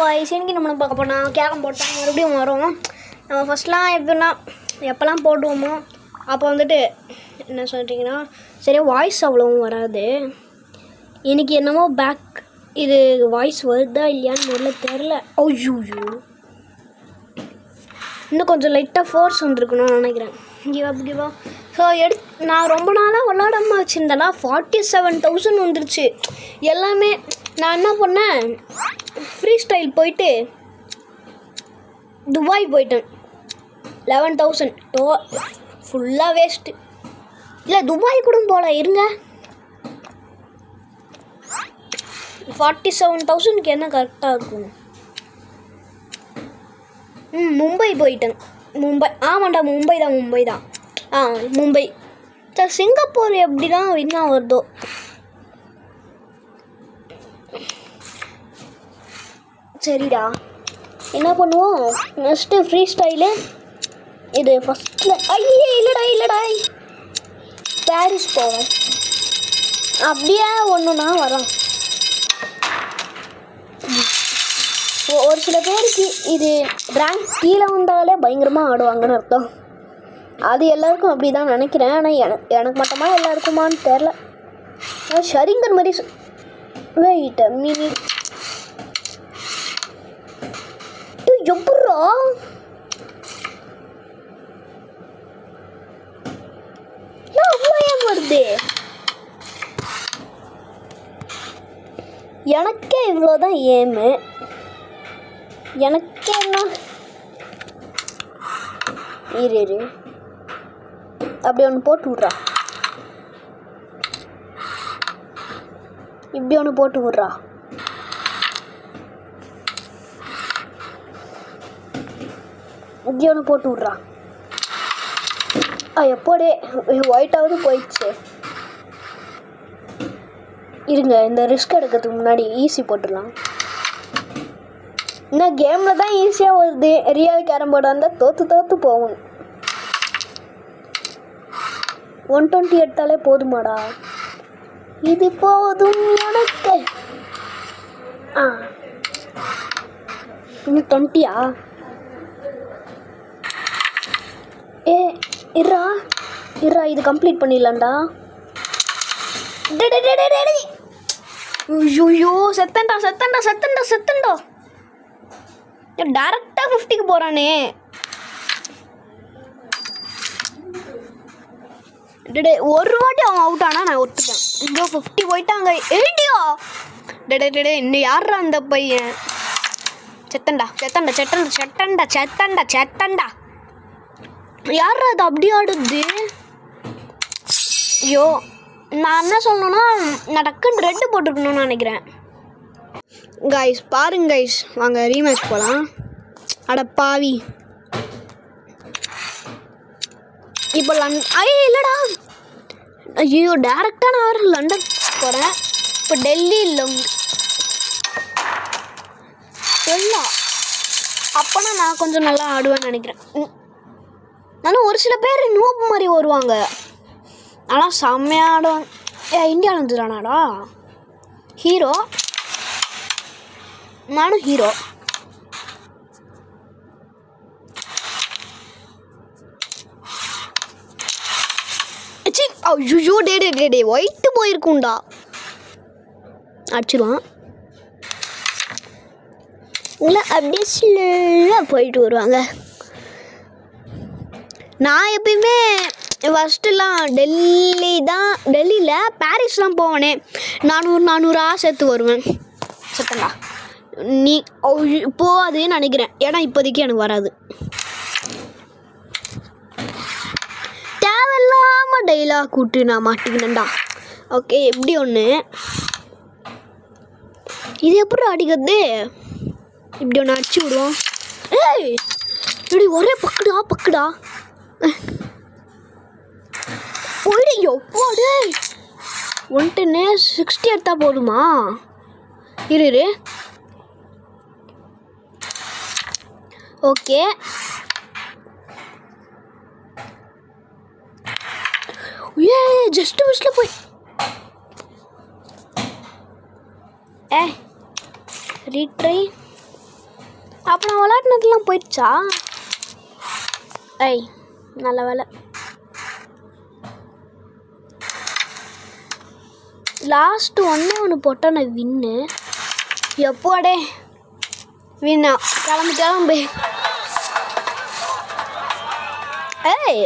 Voice இன்னைக்கு நம்ம பார்க்க போனால் கேரம் போட்டால் மறுபடியும் வரும். நம்ம ஃபஸ்ட்லாம் எப்போல்லாம் போடுவோமோ அப்போ வந்துட்டு என்ன சொல்கிறீங்கன்னா சரியா வாய்ஸ் அவ்வளோவும் வராது. இன்றைக்கி என்னமோ பேக் இது வாய்ஸ் வருதா இல்லையான்னு முதல்ல தெரில. ஐயோ இன்னும் கொஞ்சம் லைட்டாக ஃபோர்ஸ் வந்துருக்கணும்னு நினைக்கிறேன். கிவா ஸோ நான் ரொம்ப நாளாக விளாடாமல் வச்சுருந்தேன்னா 47,000 வந்துருச்சு எல்லாமே. நான் என்ன பண்ணேன், ஃப்ரீ ஸ்டைல் போயிட்டு துபாய் போயிட்டேன். 11,000 ஃபுல்லாக வேஸ்ட்டு. இல்லை துபாய் கூட போகல, இருங்க 47,000க்கு என்ன கரெக்டாக இருக்கும். மும்பை போயிட்டேன். ஆமாண்டா மும்பை தான். மும்பை. சார் சிங்கப்பூர் எப்படி தான் வின்னா வருதோ. சரிடா என்ன பண்ணுவோம் நெக்ஸ்ட்டு ஃப்ரீ ஸ்டைலு. இது ஃபஸ்ட்டில் இல்லைடா பாரிஸ் போவோம். அப்படியே ஒன்றுனா வரோம். ஒரு சில பேருக்கு இது ரேங்க் கீழே வந்தாலே பயங்கரமாக ஆடுவாங்கன்னு அர்த்தம். அது எல்லாருக்கும் அப்படி தான் நினைக்கிறேன். ஆனால் எனக்கு மட்டுமா எல்லாருக்குமான்னு தெரில. ஷரிங்கர் மாதிரி வெயிட் மினி எப்பட்றா வருது. எனக்கே இவ்வளோதான் ஏமு. எனக்கே என்ன இரு அப்படி ஒன்று போட்டு விட்றா. இப்படி ஒன்று போட்டு விட்றா. இப்படி ஒன்று போட்டு விட்றா. எப்போடே ஒயிட்டாவது போயிடுச்சு. இருங்க இந்த ரிஸ்க் எடுக்கிறதுக்கு முன்னாடி ஈஸி போட்டுடலாம். இன்னும் கேமில் தான் ஈஸியாக வருது. ரியல் கேரம் போர்டாக இருந்தால் தோற்று போகும். 120 எடுத்தாலே போதுமாடா. இது போதும் எனக்கு. இன்னும் 20யா? இருடா இது கம்ப்ளீட் பண்ணிடலாம்டா. ஐயோ செத்தண்டா டேரக்டாக 50க்கு போகிறானே. ஒரு வாட்டி அவன் அவுட் ஆனால் நான் ஒத்துட்டேன். இங்கே 50 போயிட்டாங்க. 80யா? இன்னும் யாரா அந்த பையன்? செத்தண்டா யாரா அது அப்படி ஆடுது? ஐயோ நான் என்ன சொல்லணும்னா நான் டக்குன்னு ரெட்டு போட்டுருக்கணும்னு நினைக்கிறேன். கைஸ் பாருங்க கைஸ், வாங்க ரீமேட்ச் போகலாம். அட பாவி இப்போ இல்லைடா. ஐயோ டேரெக்டாக நான் வேறு லண்டன் போகிறேன். இப்போ டெல்லி இல்லை அப்போனா நான் கொஞ்சம் நல்லா ஆடுவேன்னு நினைக்கிறேன். ஆனால் ஒரு சில பேர் நோப்பு மாதிரி வருவாங்க, ஆனால் செம்மையாக ஆடுவாங்க. இந்தியாவில் இருந்துடானாடா ஹீரோ. நானும் ஹீரோ. ஐயோ டே ஒயிட்டு போயிருக்கும்டா. அடிச்சிடுவான். இல்லை அப்படியே ஸ்லோவாக போயிட்டு வருவாங்க. நான் எப்பயுமே ஃபஸ்ட்டுலாம் டெல்லியில் பாரிஸ்லாம் போவேனே 400 சேர்த்து வருவேன். சத்தண்டா நீ போகாதுன்னு நினைக்கிறேன். ஏன்னா இப்போதைக்கு எனக்கு வராது. தேவையில்லாமல் டைலாக் கூட்டு நான் மாட்டிக்கினேன்டா. ஓகே எப்படி ஒன்று இது எப்படி அடிக்கிறது? இப்படி ஒன்று அடிச்சு விடுவோம். இப்படி ஒரே பக்குடா போயிடு. எப்போடு 110 60 எடுத்தா போதுமா? இரு ஓகே. ஜஸ்ட் மிஸ்ல போய் ரீட்ரை அப்போ நான் விளையாட்டுனதுலாம் போயிடுச்சா? ஐய் நல்ல வேலை. லாஸ்ட்டு ஒன்று போட்டால் நான் வின்னு. எப்போடே வின்னா கிளம்பு. ஏய்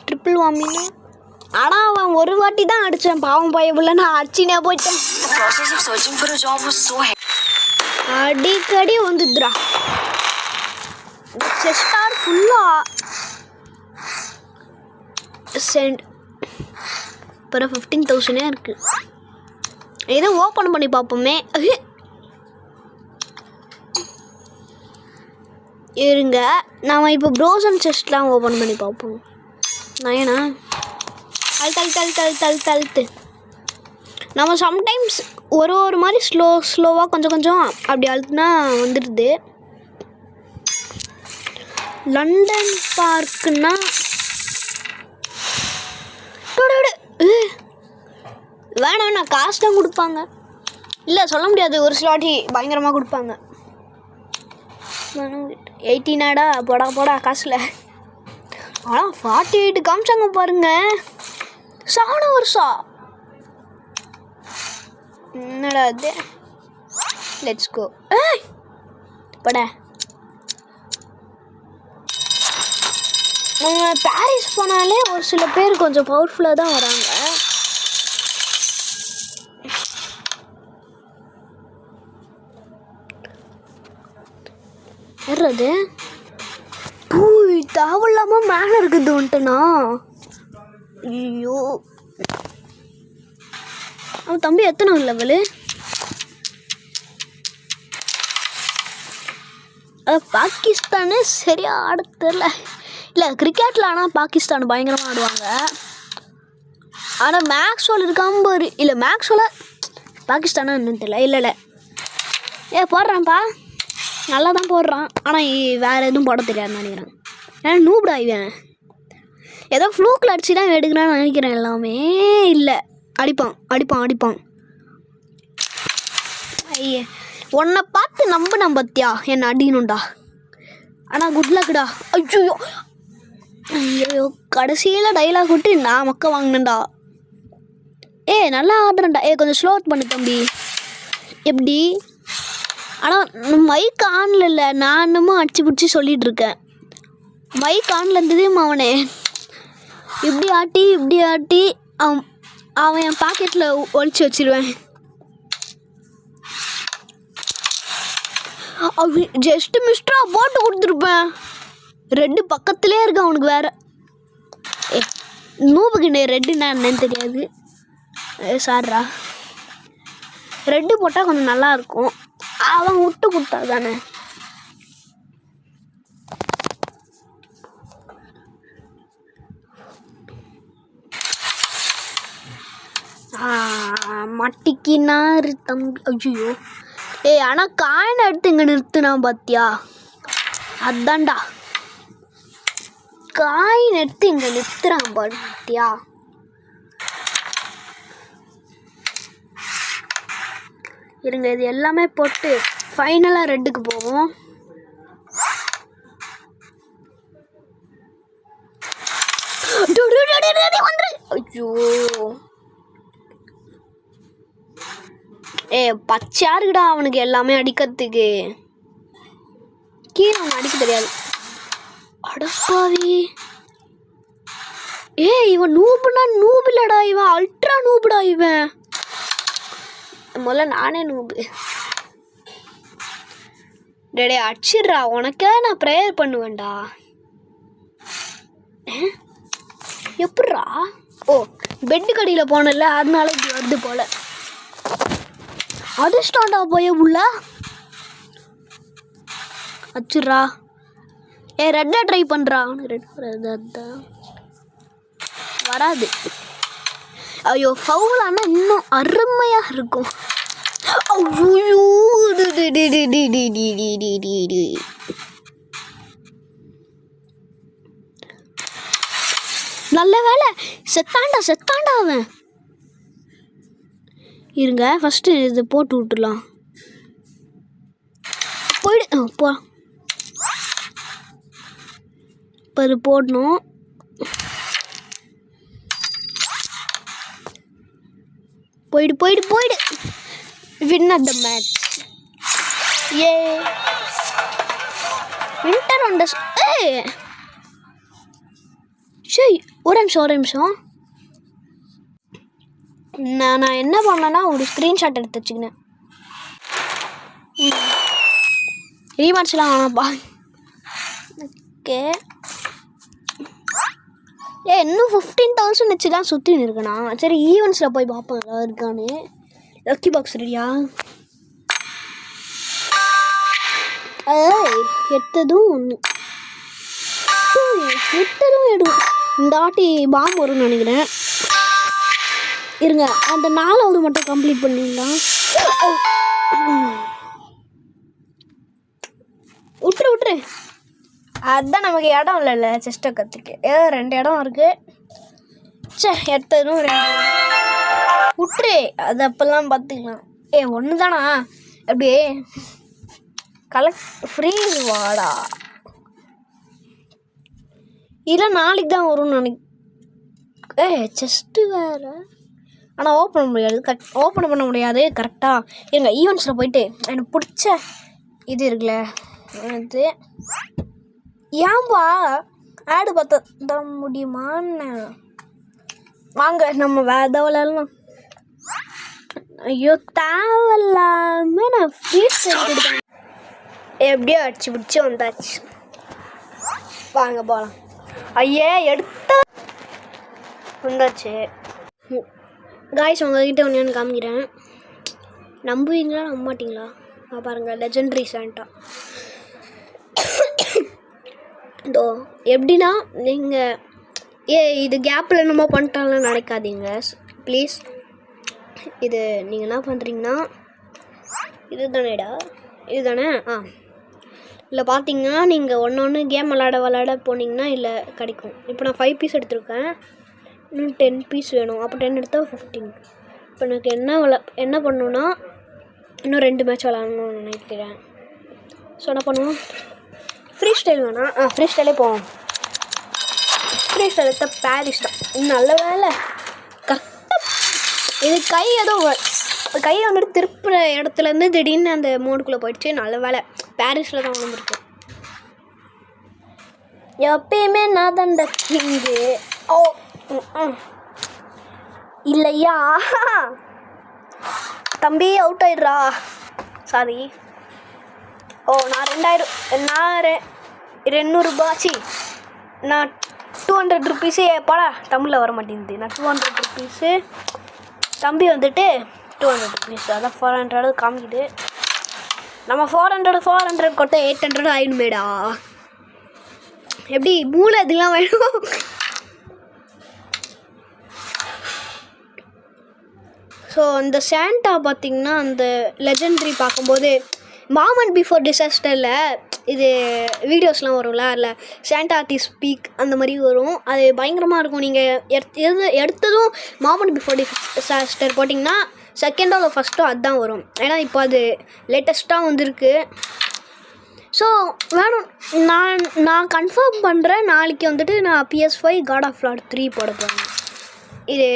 ட்ரிப்பிள் வாமினா. ஆனால் அவன் ஒரு வாட்டி தான் அடித்தான். பாவம் பயப்புல நான் அடிச்சினே போயிட்டேன். அடிக்கடி வந்துடுறா. செஸ்டார் ஃபுல்லாக சென்ட். அப்புறம் 15,000 இருக்குது. இதை ஓப்பன் பண்ணி பார்ப்போமே. இருங்க நாம் இப்போ ப்ரோசன் செஸ்ட்லாம் ஓப்பன் பண்ணி பார்ப்போம். நயனா தழுத்து நம்ம சம்டைம்ஸ் ஒரு மாதிரி ஸ்லோவாக கொஞ்சம் அப்படி அழுத்துனா வந்துடுது. லண்டன் பார்க்குன்னா வேணாம் காசு தான் கொடுப்பாங்க. இல்லை சொல்ல முடியாது, ஒரு சில வாட்டி பயங்கரமாக கொடுப்பாங்க. 18 போடா காசில். ஆனால் 48 காமிச்சாங்க பாருங்க. 7 வருஷம் என்னடா அது. Let's go. பட நம்ம பாரிஸ் போனாலே ஒரு சில பேர் கொஞ்சம் பவர்ஃபுல்லாக தான் வராங்க. ஏறது தேவையில்லாமல் மேலே இருக்குது வந்துட்டுனா. ஐயோ அவன் தம்பி எத்தனை லெவலு? பாகிஸ்தானு சரியாக ஆட தெரில. இல்லை கிரிக்கெட்டில் ஆனால் பாகிஸ்தான் பயங்கரமாக ஆடுவாங்க. ஆனால் மேக்ஸ்வெல் இருக்காம இல்லை மேக்ஸ்வெல்ல பாகிஸ்தானா என்னன்னு தெரியல. இல்லை போடுறான்ப்பா, நல்லா தான் போடுறான். ஆனால் வேறு எதுவும் போட தெரியாதுன்னு நினைக்கிறேன். ஏன்னா நூப்டா இவன். ஏதோ ஃப்ளூக்கில் அடிச்சு தான் எடுக்கிறான்னு நினைக்கிறேன். எல்லாமே இல்லை அடிப்பான். ஐயே உன்னை பார்த்து நம்பினேன் பத்தியா என்னை அடிக்கணும்டா. ஆனால் குட் லக்குடா. ஐயோ கடைசியில் டைலாக் விட்டு நான் மக்க வாங்கினேன்டா. நல்லா ஆடுறேன்டா. கொஞ்சம் ஸ்லோ பண்ணு தம்பி. எப்படி? ஆனால் மைக் ஆனில் இல்லை. நான் இன்னமும் அடிச்சு பிடிச்சி சொல்லிகிட்டு இருக்கேன். மைக் ஆனில் இருந்ததே அவனே இப்படி ஆட்டி அவன் என் பாக்கெட்டில் ஒழிச்சு வச்சிருவேன். ஜஸ்ட் மிஸ்டரா போட்டு கொடுத்துருப்பேன். ரெட்டு பக்கத்துலேயே இருக்கு அவனுக்கு. வேறு நூபுக்கு ரெட்டுன்னா என்னன்னு தெரியாது. சார்ரா ரெட்டு போட்டால் கொஞ்சம் நல்லாயிருக்கும். அவன் விட்டு கொடுத்தா தானே. மட்டிக்கினாரு தம்பி. ஐயோ ஆனால் காயினை எடுத்து இங்கே நிறுத்துனா பார்த்தியா? அதான்டா காயின் எடுத்து இங்கே நிறுத்துறான் பார்த்தியா? இருங்க இது எல்லாமே போட்டு ஃபைனலாக ரெட்டுக்கு போவோம். ஐயோ பச்சையா இருக்குடா அவனுக்கு எல்லாமே அடிக்கிறதுக்கு. கீழே அவன் அடிக்க தெரியாது. அடப்பாவி. இவன் நூபுனா நூபு இல்லடா, இவன் அல்ட்ரா நூபுடா. இவன் முதல்ல நானே நூபு. டேடே அடிச்சிடுறா, உனக்கே நான் ப்ரேயர் பண்ணுவேன்டா. எப்பட்றா? பெட்டு கடியில் போனல அதனால இப்படி வருது போல. அதிர்ஷ்டாண்டா போய் உள்ள அச்சுரா. ரெட்டா ட்ரை பண்ணுறா. ரெட் வராது. ஐயோ ஃபவுல் ஆனால் இன்னும் அருமையாக இருக்கும். நல்ல வேலை செத்தாண்டா அவன். இருங்க ஃபஸ்ட்டு இது போட்டு விட்டுலாம். போயிடு. அப்பா இப்போ அது போடணும். போயிடு. Win at the match. A winter wonders. சரி ஒரு நிமிஷம். நான் என்ன பண்ணேன்னா ஒரு ஸ்க்ரீன்ஷாட் எடுத்து வச்சுக்கினேன். ரீமார்ச்லாம் வேணாப்பா. ஓகே இன்னும் 15,000 வச்சு தான் சுற்றின்னு இருக்கேண்ணா. சரி ஈவெண்ட்ஸில் போய் பார்ப்போம் ஏதாவது இருக்கான்னு. லக்கி பாக்ஸ் ரெடியா? எட்டதும் ஒன்று எடும். இந்த ஆட்டி பாம்பு வரும்னு நினைக்கிறேன். இருங்க அந்த 4வது மட்டும் கம்ப்ளீட் பண்ணிடலாம். விட்டுரு. அதுதான் நமக்கு இடம் இல்லைல்ல செஸ்ட்டை கற்றுக்கு. ஏதோ 2 இடம் இருக்குது. எட்டதும் 2 விட்டுரு. அது அப்போல்லாம் பார்த்துக்கலாம். ஒன்று தானா அப்படியே ஃப்ரீ வாடா. இல்லை நாளைக்கு தான் வரும்னு செஸ்ட்டு வேறு. ஆனால் ஓப்பன் பண்ண முடியாது கரெக்டாக. எங்கள் ஈவெண்ட்ஸில் போயிட்டு எனக்கு பிடிச்ச இது இருக்குல்ல அது ஏன்பா ஆடு பார்த்த முடியுமான்னு. வாங்க நம்ம வேறு விளையாடலாம். ஐயோ தேவையில்லாமல் நான் ஃப்ரீஸ் கொடுத்தேன். எப்படியோ அடிச்சு பிடிச்சி வந்தாச்சு. வாங்க போகலாம். ஐயே எடுத்த வந்தாச்சு. காய்ஸ் உங்ககிட்ட ஒன்று காமிக்கிறேன். நம்புவீங்களா நம்ப மாட்டிங்களா? பாருங்கள் லெஜெண்டரி சாண்டா. இதோ எப்படின்னா நீங்கள் இது கேப்பில் என்னமோ பண்ணிட்டாங்கன்னு நினைக்காதீங்க ப்ளீஸ். இது நீங்கள் என்ன பண்ணுறீங்கன்னா இது தானே இல்லை பார்த்தீங்கன்னா நீங்கள் ஒன்று கேம் விளாட போனீங்கன்னா இல்லை கிடைக்கும். இப்போ நான் 5 பீஸ் எடுத்திருக்கேன். இன்னும் 10 பீஸ் வேணும். அப்போ 10 எடுத்தால் 15. இப்போ எனக்கு என்ன பண்ணணுன்னா இன்னும் 2 மேட்ச் விளாடணும்னு நினைக்கிறேன். ஸோ என்ன பண்ணுவோம், ஃப்ரீ ஸ்டைல் வேணாம். ஃப்ரீ ஸ்டைலே போவோம். ஃப்ரீ ஸ்டைல் எடுத்த பாரிஸ் தான். நல்ல வேலை கரெக்டாக இது கை வந்துட்டு திருப்புற இடத்துலேருந்து திடீர்னு அந்த மோடுக்குள்ளே போயிடுச்சு. நல்ல வேலை பாரிஸில் தான் வந்துருக்கு. எப்பயுமே நான் தான் இந்த கிங்கு. இல்லையா தம்பி அவுட் ஆயிடுறா. சாரி. நான் 200 ரூபாச்சி. நான் 200 ருபீஸு பாடா தமிழில் வர மாட்டேங்குது. நான் 200 ருபீஸு. தம்பி வந்துட்டு 200 ருபீஸ். அதான் 400 காமிக்குது. நம்ம 400 கொட்ட 800 ஆயிடுமேடா. எப்படி மூளை இதெல்லாம் வேணும். ஸோ அந்த சாண்டா பார்த்திங்கன்னா அந்த லெஜெண்டரி பார்க்கும்போது மாமன் பிஃபோர் டிசாஸ்டரில் இது வீடியோஸ்லாம் வரும்ல, அதில் சாண்டா தி ஸ்பீக் அந்த மாதிரி வரும். அது பயங்கரமாக இருக்கும். நீங்கள் எடுத்ததும் மாமன் பிஃபோர் டிசாஸ்டர் போட்டிங்கன்னா செகண்டோ இல்லை ஃபஸ்ட்டோ அதுதான் வரும். ஏன்னா இப்போ அது லேட்டஸ்ட்டாக வந்திருக்கு. ஸோ வேணும். நான் கன்ஃபார்ம் பண்ணுறேன். நாளைக்கு வந்துட்டு நான் PS5 காட் ஆஃப் வார் 3 போட போகிறேன். இது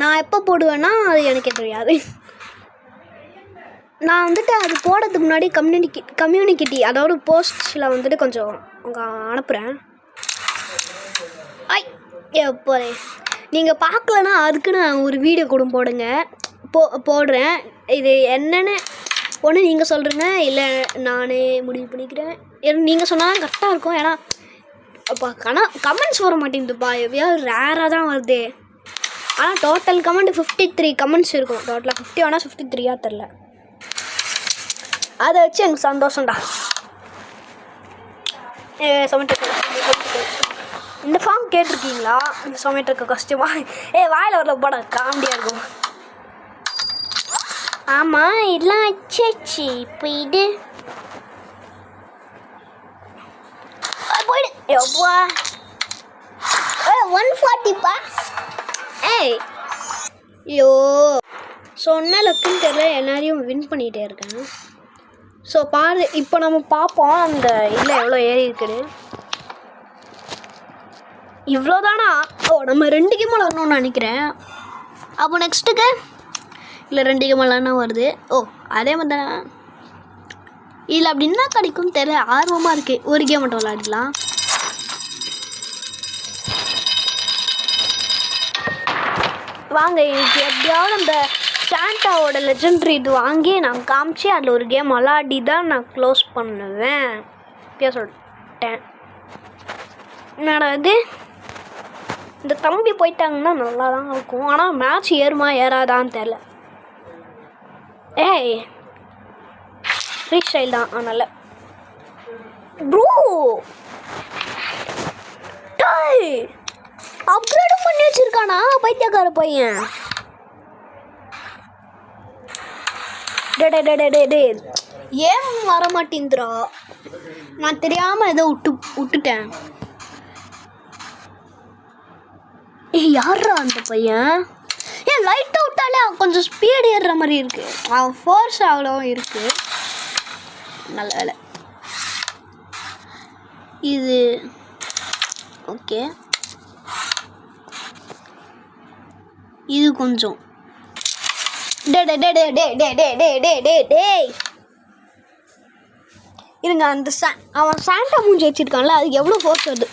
நான் எப்போ போடுவேன்னா அது எனக்கே தெரியாது. நான் வந்துட்டு அது போடுறதுக்கு முன்னாடி கம்யூனிட்டி அதாவது போஸ்ட்ஸில் வந்துட்டு கொஞ்சம் அனுப்புகிறேன். எப்போ நீங்கள் பார்க்கலன்னா அதுக்கு நான் ஒரு வீடியோ கூட போடுறேன். இது என்னென்னு ஒன்று நீங்கள் சொல்கிறீங்க, இல்லை நானே முடிவு பண்ணிக்கிறேன். நீங்கள் சொன்னால் கரெக்டாக இருக்கும். ஏன்னா அப்போ கமெண்ட்ஸ் வர மாட்டேங்குதுப்பா. எப்படியாவது ரேராக தான் வருது. ஆனால் டோட்டல் கமெண்ட் 53 கமெண்ட்ஸ் இருக்கும். டோட்டலாக 50 ஆனால் 53 தெரில. அதை வச்சு எனக்கு சந்தோஷம்டா. இந்த ஃபார்ம் கேட்டிருக்கீங்களா? இந்த சொமேட்டோக்கு கஷ்டமாக வாயில் வரல படம் காமெடியாக இருக்கும். ஆமாம் எல்லாம் வச்சாச்சு. இப்போ இது போயிடு. எவ்வா 140பா. ஐயோ சொன்ன லக்குன்னு தெரியல. எல்லாரையும் வின் பண்ணிகிட்டே இருக்கேன். ஸோ பாரு, இப்போ நம்ம பார்ப்போம் அந்த இதில் எவ்வளோ ஏறி இருக்குது. இவ்வளோதானா? ஓ, நம்ம 2 கேம் விளாடணும்னு நினைக்கிறேன். அப்போ நெக்ஸ்ட்டுக்கு இல்லை 2 கேம் விளாட்னா வருது. ஓ, அதே மாதிரி தானே. இதில் அப்படி என்ன கிடைக்கும்னு தெரியல, ஆர்வமாக இருக்குது. ஒரு கேம் மட்டும் விளாடிக்கலாம். வாங்க, இன்னைக்கு எப்படியாவது அந்த சாண்டாவோட லெஜெண்டரி இது வாங்கி நான் காமிச்சு அதில் ஒரு கேம் விளாடி தான் நான் க்ளோஸ் பண்ணுவேன். இப்போயே சொல்லிட்டேன். என்னடா இது, இந்த தம்பி போயிட்டாங்கன்னா நல்லா தான் இருக்கும். ஆனால் மேட்ச் ஏறுமா ஏறாதான்னு தெரில. ஏய், ஃப்ரீ ஸ்டைல் தான். அதனால் ப்ரோ அப்கிரேடும் பண்ணி வச்சுருக்கானா பைத்தியக்கார பையன். டே ஏன் வர மாட்டேங்கிறா? நான் தெரியாமல் ஏதோ விட்டுட்டேன். யாரா அந்த பையன்? ஏன் லைட்டாக விட்டாலே கொஞ்சம் ஸ்பீடு ஏறுற மாதிரி இருக்கு. அவன் ஃபோர்ஸ் அவ்வளோ இருக்கு. நல்ல வேலை. இது ஓகே. இது கொஞ்சம் இருங்க. அந்த அவன் சாண்டா மூஞ்சி வச்சிருக்கான்ல, அதுக்கு எவ்வளோ ஃபோர்ஸ் வருது?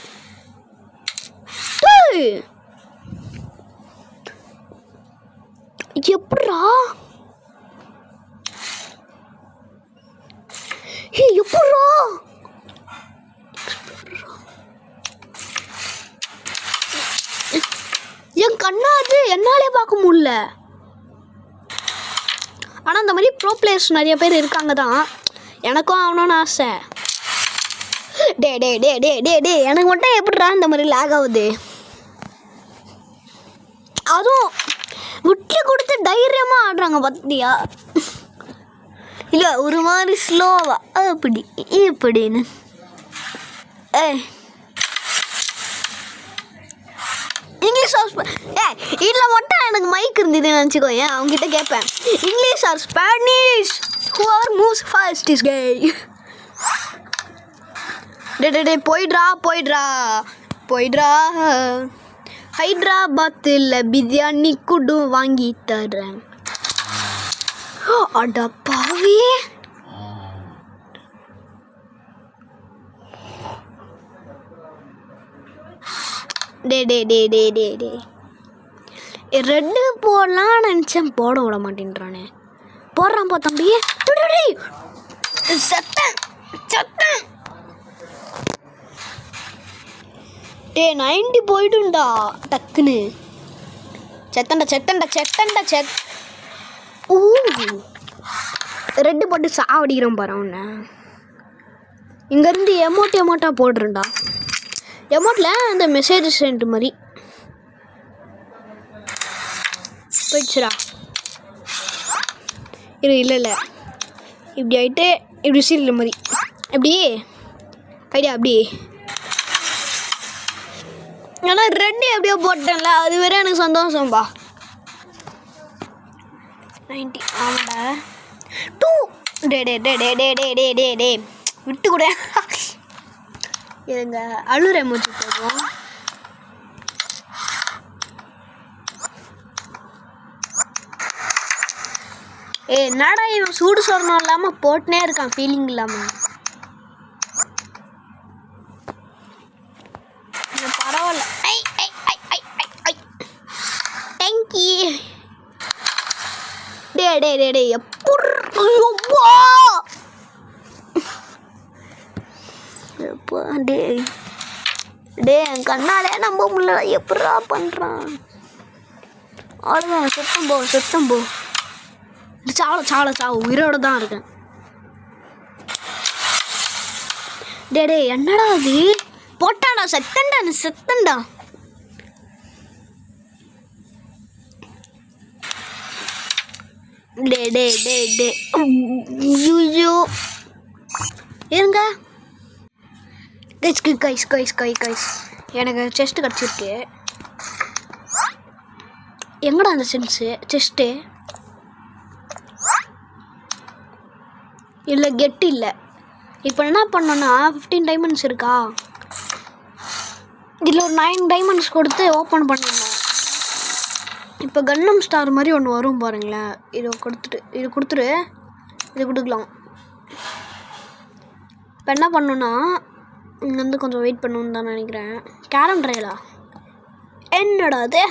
எப்படா எப்படா என் கண்ணாது என்னாலே பார்க்க முடியல. ஆனால் இந்த மாதிரி ப்ரோ பிளேயர்ஸ் நிறைய பேர் இருக்காங்க தான். எனக்கும் ஆகணும்னு ஆசை. டே எனக்கு மட்டும் எப்படிடா இந்த மாதிரி லேக் ஆகுது? அதுவும் விட்டு கொடுத்து தைரியமாக ஆடுறாங்க பார்த்தியா? இல்லை ஒரு மாதிரி ஸ்லோவா அப்படி இப்படின்னு. இங்கிலீஷ் இதில் மட்டும் எனக்கு மைக் இருந்ததுன்னு நினச்சிக்கோ. ஏன் அவங்ககிட்ட கேட்பேன், English or Spanish, whoever moves fast is gay. டே போயிடுறா. ஹைதராபாத்தில் பிரியாணி குடு வாங்கி தரேன். அட பாவி, டே ரெட்டு போடலாம் நினச்சேன், போட விட மாட்டேன்றானே. போடுறான் பா தம்பி. சத்தம் 90 போயிடும்டா டக்குன்னு. செத்தண்டா. ரெட்டு போட்டு சாவடிக்கிறோம் பாரு அவனை. இங்கேருந்து எமோட்டா போடுறேன்டா. எமோட்டில் அந்த மெசேஜ் சென்ட் மாதிரி போயிடுச்சுடா. இல்லை இப்படி ஆகிட்டு இப்படி சீரியல் மாதிரி எப்படி ஐடியா அப்படி. ஆனால் ரெண்டு எப்படியோ போட்டேன்ல, அது வேற எனக்கு சந்தோஷம்பா. 90 ஆமாடா. 2 டே விட்டு கூட இருங்க. அழுற மூச்சு போடுவோம். என்னடா இவன் சூடு சொரணம் இல்லாமல் போட்டுனே இருக்கான், ஃபீலிங் இல்லாமல். பரவாயில்ல. தேங்க்யூ. டே எப்பா டே என் கண்ணாலே நம்ப முடியல. எப்படா பண்ணுறான்? அவ்வளோதான். சுத்தம் போ. சாவு உயிரோட தான் இருக்கேன். டே என்னடா அது போட்டாடா? செத்தண்டா. டே ஐயோ இருங்க. கைஸ் எனக்கு செஸ்ட் கிடச்சிருக்கு. எங்கடா அந்த செஸ்ட்டு? இல்லை கெட்டு இல்லை. இப்போ என்ன பண்ணோன்னா 15 டைமண்ட்ஸ் இருக்கா, இதில் ஒரு 9 டைமண்ட்ஸ் கொடுத்து ஓப்பன் பண்ணிடணும். இப்போ கன்னம் ஸ்டார் மாதிரி ஒன்று வரும் பாருங்களேன். இதை கொடுத்துட்டு இது கொடுக்கலாம். இப்போ என்ன பண்ணணுன்னா இங்கே வந்து கொஞ்சம் வெயிட் பண்ணணுன்னு தான் நினைக்கிறேன். கேரம் ட்ரைலா என்னடா அது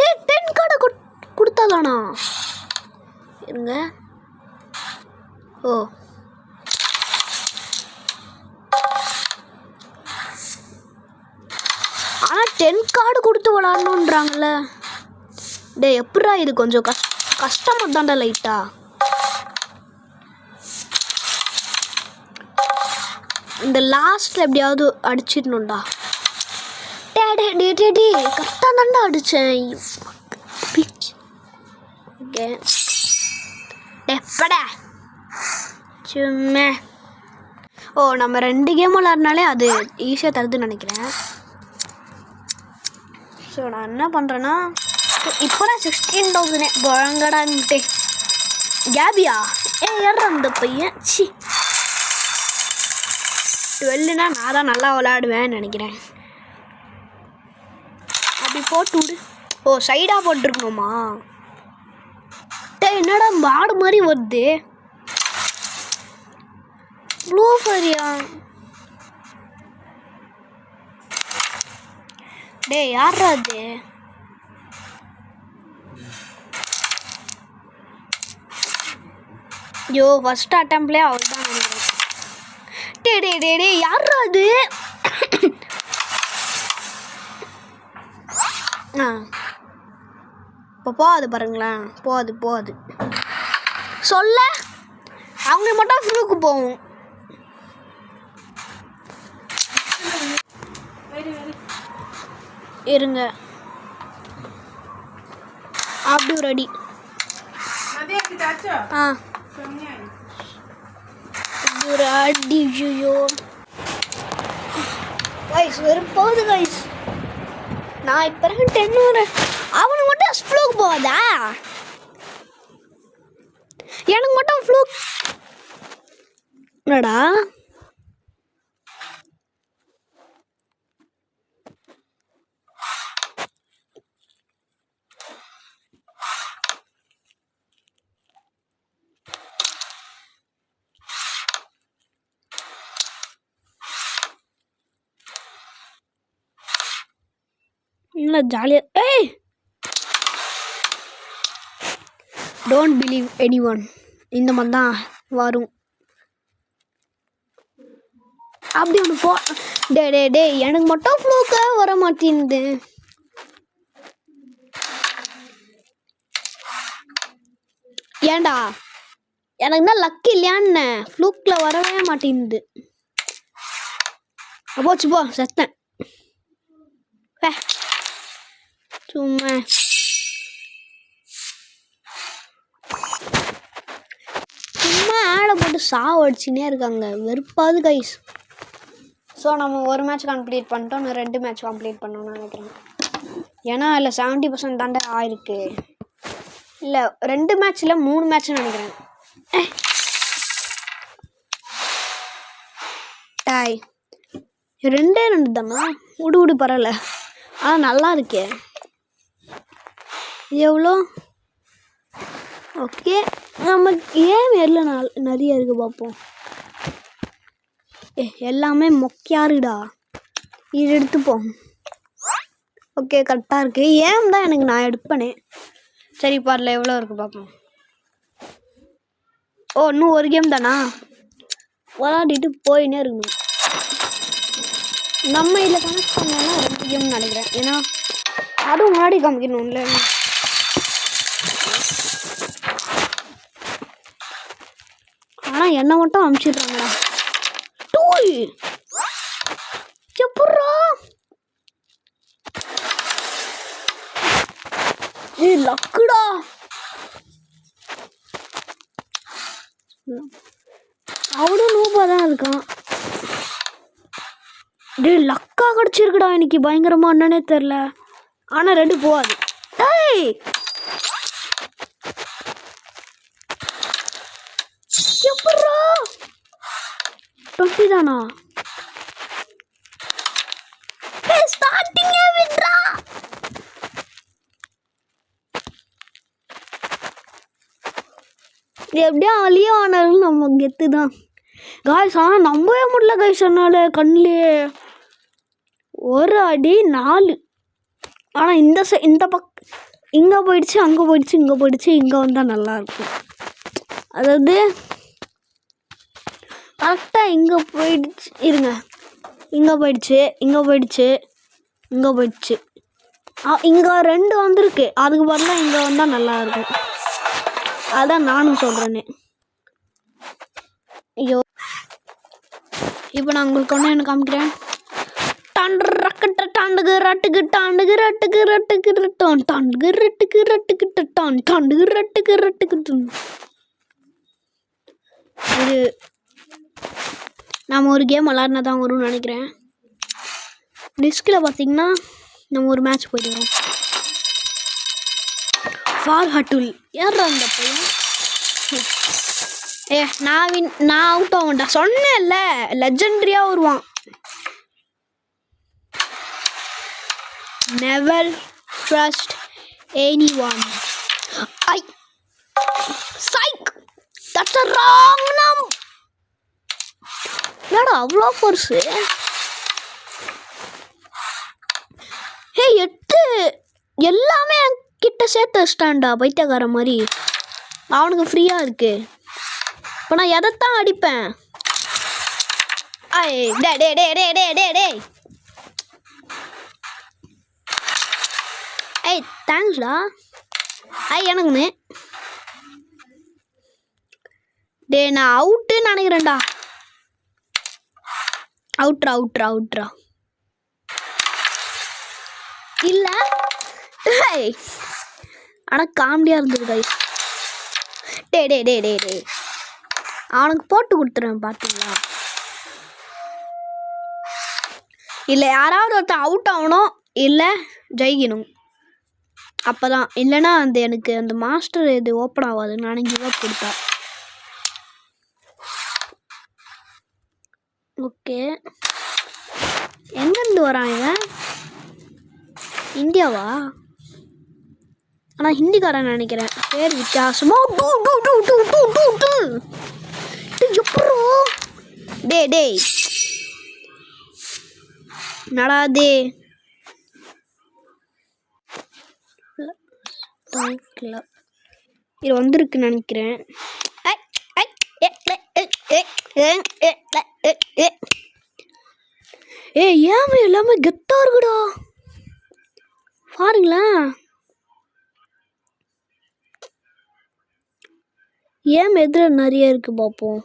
10 கார்டை கொடுத்தாதானா இருங்க. ஓ ஆனால் 10 கார்டு கொடுத்து விளாடணுன்றாங்கல்ல. டே எப்படா இது கொஞ்சம் கஷ்டமாக தான்டா லைட்டா. இந்த லாஸ்ட்டில் எப்படியாவது அடிச்சிடணும்டா. டே கரெக்டாக தான்டா அடித்தேன். ஓகே எப்படா சும்மா. ஓ நம்ம 2 கேம் விளாட்னாலே அது ஈஸியாக தருதுன்னு நினைக்கிறேன். ஸோ நான் என்ன பண்ணுறேன்னா இப்போ தான் 16,000 பழங்கடான்ட்டு கேபியா ஏற அந்த பையன். 12னா நான் தான் நல்லா விளாடுவேன்னு நினைக்கிறேன். அப்படி போட்டு விடு. ஓ சைடாக போட்டிருக்கணுமா? என்னடா மாடு மாதிரி வருது ப்ளூ ஃபரியா. டே யாரா அது? ஐயோ ஃபஸ்ட் அட்டம்ப்ட்லேயே அவள் தான் நினைக்கிறேன். டே யாரா அது? இப்போ போகாது பாருங்களேன். போகாது சொல்ல அவங்க மட்டும் ஃப்ளூக்கு போகும். இருங்க அப்படி ரெடி. ஒரு அடி. ஐயோ கைஸ் வெறுப்பாகுது கைஸ். நான் இப்போ 10 வரேன். அவனுக்கு மட்டும் ஃப்ளூக் போகாதா? எனக்கு மட்டும் ஃப்ளூக் என்னடா? இல்லை ஜாலியாக. ஏய் டோன்ட் பிலீவ் எனி ஒன். இந்த மாதிரி தான் வரும். அப்படி ஒன்று போ. டே எனக்கு மட்டும் ஃப்ளூக்க வர மாட்டேங்குது. ஏண்டா எனக்கு தான் லக்கு இல்லையான்னு ஃப்ளூக்கில் வரவே மாட்டேங்குது. போச்சு போ செத்தேன். சும்மா ஆடை போட்டு சாவடிச்சுனே இருக்காங்க. வெறுப்பாது கைஸ். ஸோ நம்ம ஒரு மேட்ச் கம்ப்ளீட் பண்ணிட்டோம். நான் 2 மேட்ச் கம்ப்ளீட் பண்ணோன்னு நினைக்கிறேன். ஏன்னா இல்லை 70% தாண்டா ஆயிருக்கு. இல்லை 2 மேட்ச் இல்லை 3 மேட்ச்னு நினைக்கிறேன். டாய் 2 தானா? விடு பரவாயில்ல. நல்லா இருக்கே. எவ்வளோ ஓகே. நமக்கு ஏன் வெளில நிறைய இருக்குது பார்ப்போம். எல்லாமே மொக்கையாருடா. இது எடுத்துப்போம். ஓகே கரெக்டாக இருக்குது. ஏன் தான் எனக்கு நான் எடுப்பேனே. சரி பாருல எவ்வளோ இருக்குது பார்ப்போம். ஓ இன்னும் ஒரு கேம் தானா? விளாடிட்டு போயின்னே இருக்கணும். நம்ம இதில் கனெக்ட் பண்ணோன்னா 2 கேம்னு நினைக்கிறேன். ஏன்னா அதுவும் முன்னாடி காமிக்கணும்ல. ஆனால் என்னை மட்டும் அனுப்பிச்சிடுறாங்கடா. டூய் எப்பட்றா? லக்குடா. அவனும் நூபாக தான் இருக்கான். டே லக்கா கிடச்சிருக்குடா இன்னைக்கு. பயங்கரமாக என்னன்னே தெரில. ஆனால் 2 போகாது. டேய் எப்படா 20 தானா? ஸ்டார்டிங்கே விட்றா. எப்படியா அழிய ஆனாலும் நம்ம கெத்து தான் காய்ஸ். ஆனால் நம்பவே முடியல காய்ஸ். என்னால் கண்ணிலே ஒரு அடி 4. ஆனால் இந்த இங்கே போயிடுச்சு, அங்கே போயிடுச்சு, இங்கே போயிடுச்சு. இங்கே வந்தால் நல்லாயிருக்கும். அதாவது கரெக்டாக இங்கே போயிடுச்சு. இருங்க, இங்கே போயிடுச்சு, இங்கே போயிடுச்சு, இங்கே போயிடுச்சு. இங்கே 2 வந்திருக்கு. அதுக்கு பதிலாக இங்கே வந்தால் நல்லாயிருக்கும். அதான் நானும் சொல்கிறேனே. ஐயோ, இப்போ நான் உங்களுக்கு ஒன்று என்ன காமிக்கிறேன். இது நம்ம ஒரு கேம் விளாட்னா தான் வரும்னு நினைக்கிறேன். டிஸ்கில் பார்த்தீங்கன்னா நம்ம ஒரு மேட்ச் போயிட்டு வரோம். ஃபார்ஹட்டுல் யாரா அந்த பையன்? நான் அவுட் ஆகும்டா சொன்னேன்ல. லெஜெண்டரியாக வருவான். Never trust anyone. Psych. That's a wrong number. என்னடா அவ்வளோ ஃபோர்ஸு? ஹே 8 எல்லாமே கிட்ட சேர்த்து வச்சிட்டான்டா பைத்தியக்கார மாதிரி. அவனுக்கு ஃப்ரீயாக இருக்கு. இப்போ நான் எதைத்தான் அடிப்பேன்? டே டே டே டே டே டே டே ஏய் தேங்க்ஸ்டா. எனக்குன்னு டே நான் அவுட்டுன்னு நினைக்கிறேன்டா. அவுட்ரா இல்லை. ஆனால் காமெடியாக இருந்தது கைஸ். டே டே டே டே டே அவனுக்கு போட்டு கொடுத்துருவேன் பார்த்தீங்களா? இல்லை யாராவது ஒருத்தன் அவுட் ஆகணும், இல்லை ஜெயிக்கணும். அப்போ தான். இல்லைன்னா எனக்கு அந்த மாஸ்டர் இது ஓப்பன் ஆகாது. நானே கிவ் அப் கொடுத்தேன். ஓகே, எங்கேருந்து வரான் இவன்? இந்தியாவா? ஆனால் ஹிந்திக்காரன் நினைக்கிறேன். பேர் வித்தியாசமா. எப்போ டே நடாதே. இது வந்திருக்குன்னு நினைக்கிறேன். ஏன் எல்லாமே கெத்தா இருக்குடா பாருங்களேன். ஏன் எதிர நிறைய இருக்கு பார்ப்போம்.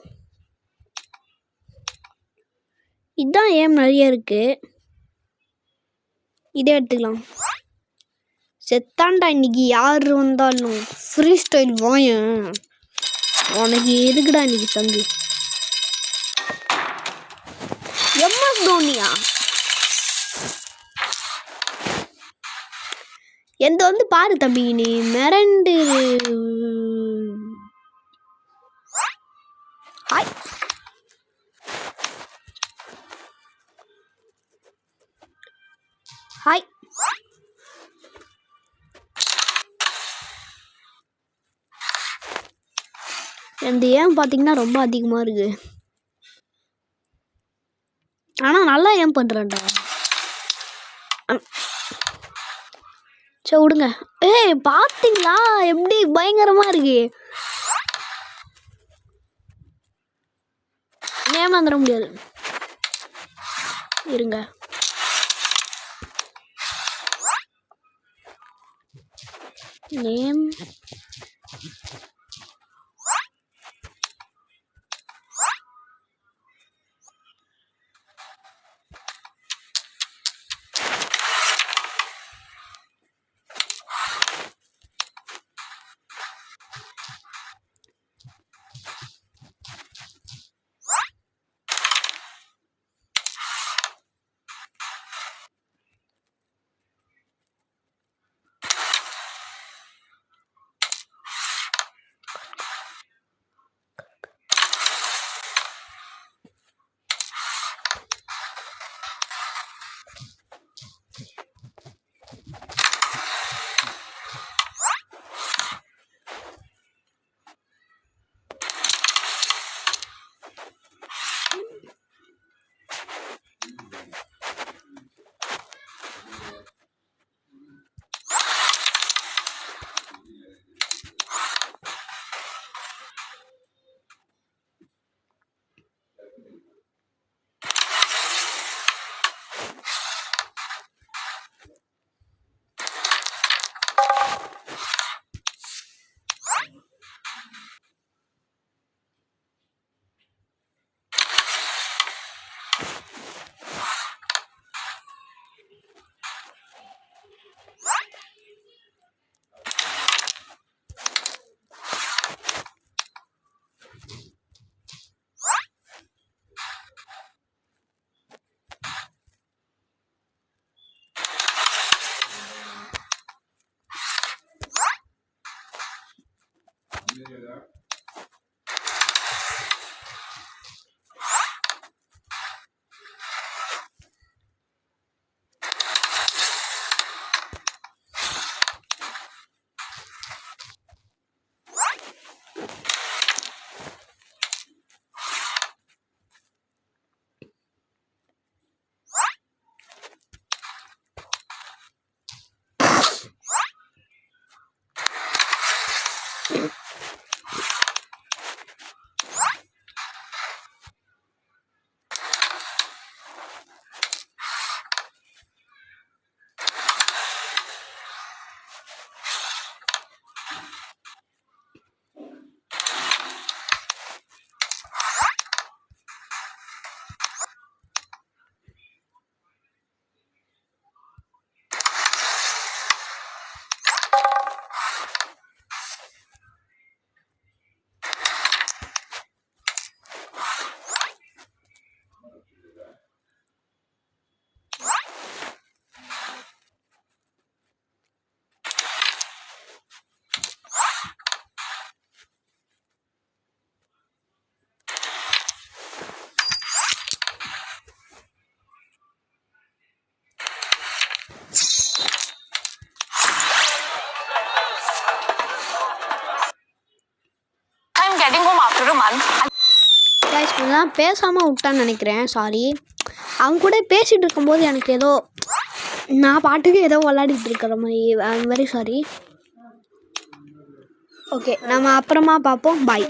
இதுதான் ஏன் நிறைய இருக்கு. இதே எடுத்துக்கலாம். செத்தாண்டா இன்னைக்கு யார் வந்தாலும் ஃப்ரீ ஸ்டைல் வாயன். உனக்கு எதுக்குடா இன்னைக்கு சங்கு? எம்எஸ் தோனியா? எந்த வந்து பாரு தம்பி, நீ மிரண்டு. Hi hi. இந்த ஏன் பார்த்தீங்கன்னா ரொம்ப அதிகமாக இருக்கு. ஆனால் நல்லா ஏன் பண்ணுறேன்டா. சரி விடுங்க. பார்த்தீங்களா எப்படி பயங்கரமாக இருக்கு. நேம் வந்துட முடியாது. இருங்க. நேம் கைஸ் கொஞ்சம் பேசாமல் விட்டான்னு நினைக்கிறேன், சாரி. அவங்க கூட பேசிகிட்டு இருக்கும்போது எனக்கு ஏதோ நான் பாட்டுக்கு ஏதோ விளாடிட்டு இருக்கிற மாதிரி, I am very sorry. Okay, நம்ம அப்புறமா பார்ப்போம். பாய்.